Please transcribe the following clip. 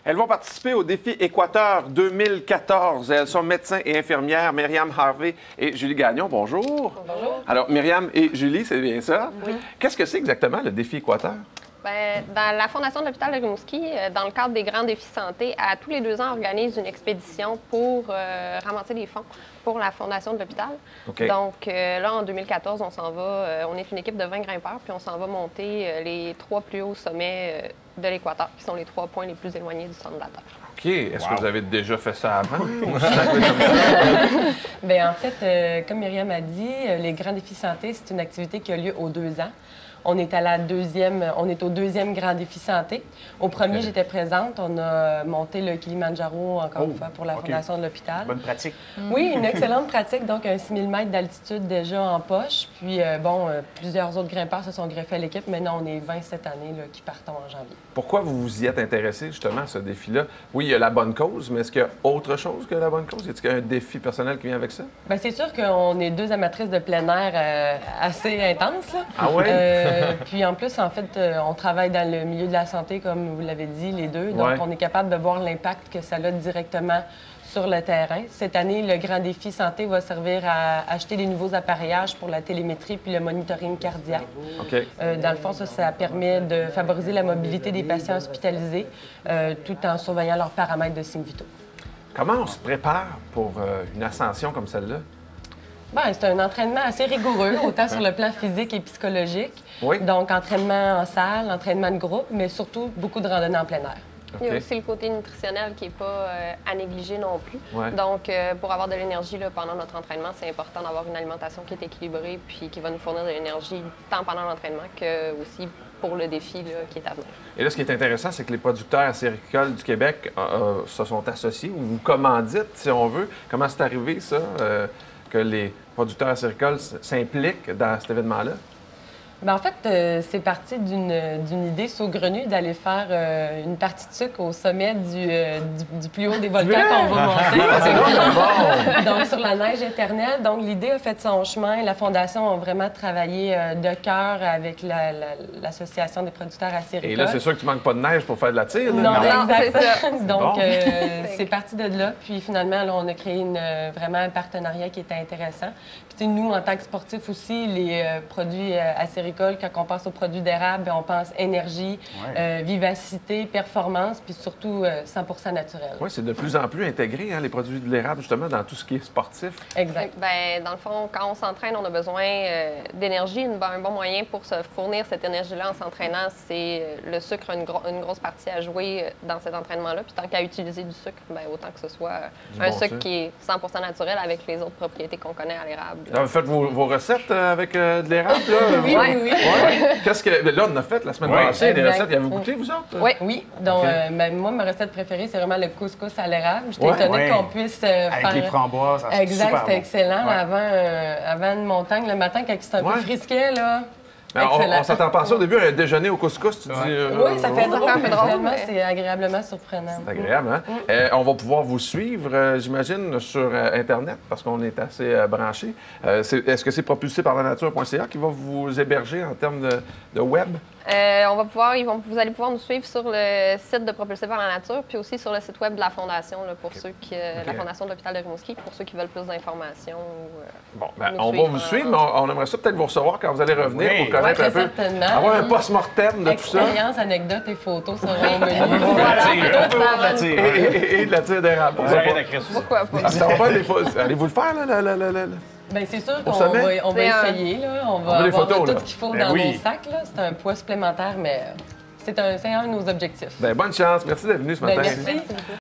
Elles vont participer au défi Équateur 2014. Elles sont médecins et infirmières, Myriam Harvey et Julie Gagnon. Bonjour. Bonjour. Alors, Myriam et Julie, c'est bien ça? Oui. Qu'est-ce que c'est exactement le défi Équateur? Bien, dans la Fondation de l'hôpital de Rimouski, dans le cadre des grands défis santé, à tous les 2 ans, on organise une expédition pour ramasser des fonds pour la Fondation de l'hôpital. OK. Donc là, en 2014, on s'en va, on est une équipe de 20 grimpeurs, puis on s'en va monter les 3 plus hauts sommets de l'Équateur, qui sont les 3 points les plus éloignés du centre de la Terre. OK. Est-ce que vous avez déjà fait ça avant? Ou c'est arrivé comme ça? Bien, en fait, comme Myriam a dit, les grands défis santé, c'est une activité qui a lieu aux 2 ans. On est au deuxième grand défi santé. Au premier, j'étais présente. On a monté le Kilimandjaro, encore une fois, pour la Fondation de l'hôpital. Bonne pratique. Oui, une excellente pratique. Donc, un 6000 mètres d'altitude déjà en poche. Puis, plusieurs autres grimpeurs se sont greffés à l'équipe. Maintenant, on est 20 cette année là, qui partons en janvier. Pourquoi vous vous y êtes intéressé justement à ce défi-là? Oui, il y a la bonne cause, mais est-ce qu'il y a autre chose que la bonne cause? Est-ce qu'il y a un défi personnel qui vient avec ça? Bien, c'est sûr qu'on est 2 amatrices de plein air assez intenses. Là. Ah oui? Puis en plus, en fait, on travaille dans le milieu de la santé, comme vous l'avez dit, les deux. Donc, Ouais. on est capable de voir l'impact que ça a directement sur le terrain. Cette année, le grand défi santé va servir à acheter des nouveaux appareillages pour la télémétrie puis le monitoring cardiaque. OK. Dans le fond, ça permet de favoriser la mobilité des patients hospitalisés tout en surveillant leurs paramètres de signes vitaux. Comment on se prépare pour une ascension comme celle-là? Bien, c'est un entraînement assez rigoureux, autant sur le plan physique et psychologique. Oui. Donc, entraînement en salle, entraînement de groupe, mais surtout beaucoup de randonnées en plein air. Il y a OK. aussi le côté nutritionnel qui n'est pas à négliger non plus. Ouais. Donc, pour avoir de l'énergie là, pendant notre entraînement, c'est important d'avoir une alimentation qui est équilibrée puis qui va nous fournir de l'énergie tant pendant l'entraînement que aussi pour le défi là, qui est à venir. Et là, ce qui est intéressant, c'est que les producteurs acéricoles du Québec se sont associés ou vous commanditent, si on veut. Comment c'est arrivé, ça, que les producteurs acéricoles s'impliquent dans cet événement-là? Bien, en fait, c'est parti d'une idée saugrenue d'aller faire une partie de sucre au sommet du plus haut des volcans qu'on va monter. Donc, sur la neige éternelle. Donc, l'idée a fait son chemin. La Fondation a vraiment travaillé de cœur avec l'association des producteurs acéricoles. Et là, c'est sûr que tu manques pas de neige pour faire de la tire. là? Non, c'est exact. ça. Donc, Bon. c'est parti de là. Puis finalement, là, on a créé vraiment un partenariat qui était intéressant. Puis tu sais, nous, en tant que sportifs aussi, les produits acéricoles, quand on pense aux produits d'érable, bien, on pense énergie, vivacité, performance, puis surtout 100% naturel. Oui, c'est de plus en plus intégré, hein, les produits de l'érable, justement, dans tout ce qui est sportif. Exact. Ben, dans le fond, quand on s'entraîne, on a besoin d'énergie. Un bon moyen pour se fournir cette énergie-là en s'entraînant, c'est le sucre a une grosse partie à jouer dans cet entraînement-là. Puis tant qu'à utiliser du sucre, ben, autant que ce soit Du un bon sucre sucre. qui est 100% naturel avec les autres propriétés qu'on connaît à l'érable. Vous faites vos recettes avec de l'érable, là? Oui, Ouais. oui. Ouais. Qu'est-ce que... Là, on en a fait la semaine Ouais. passée, des Exact. recettes. Y avez-vous goûté, vous autres? Oui. Oui, donc OK. moi, ma recette préférée, c'est vraiment le couscous à l'érable. J'étais Ouais. étonnée Ouais. qu'on puisse faire... Avec les framboises, ça c'est Exact, super c'était bon. excellent. Ouais. Avant une montagne, le matin, quand c'est un Ouais. peu frisquet, là. Ben, excellent. on s'attend pas à ça au début, un déjeuner au couscous, tu dis... Oui, ça fait drôle, fait un mais peu drôle, finalement, mais- c'est agréablement surprenant. C'est agréable, hein? On va pouvoir vous suivre, j'imagine, sur Internet, parce qu'on est assez branchés. Est-ce que c'est propulsé par lanature.ca qui va vous héberger en termes de web? Vous allez pouvoir nous suivre sur le site de Propulsé par la nature, puis aussi sur le site web de la Fondation, là, pour ceux qui, la Fondation de l'hôpital de Rimouski, pour ceux qui veulent plus d'informations. Bon, ben, Nous on va suivre vous en- suivre, mais on aimerait ça peut-être vous recevoir quand vous allez revenir Oui. pour connaître Ouais, un très peu. certainement. Avoir un post-mortem de tout ça. Expérience, anecdotes et photos seront au menu. On peut la tirer. Et de la tire d'érable. Vous arrêtez de créer ça. Pourquoi pas? Ah, ça va pas, allez-vous le faire, là? Bien, c'est sûr Au qu'on sommet? va C'est un- essayer. Là. On veut va des avoir photos, tout là. ce qu'il faut Ben dans oui. nos sacs. Là. C'est un poids supplémentaire, mais c'est un de nos objectifs. Ben, bonne chance. Merci d'être venu ce Ben, matin. merci.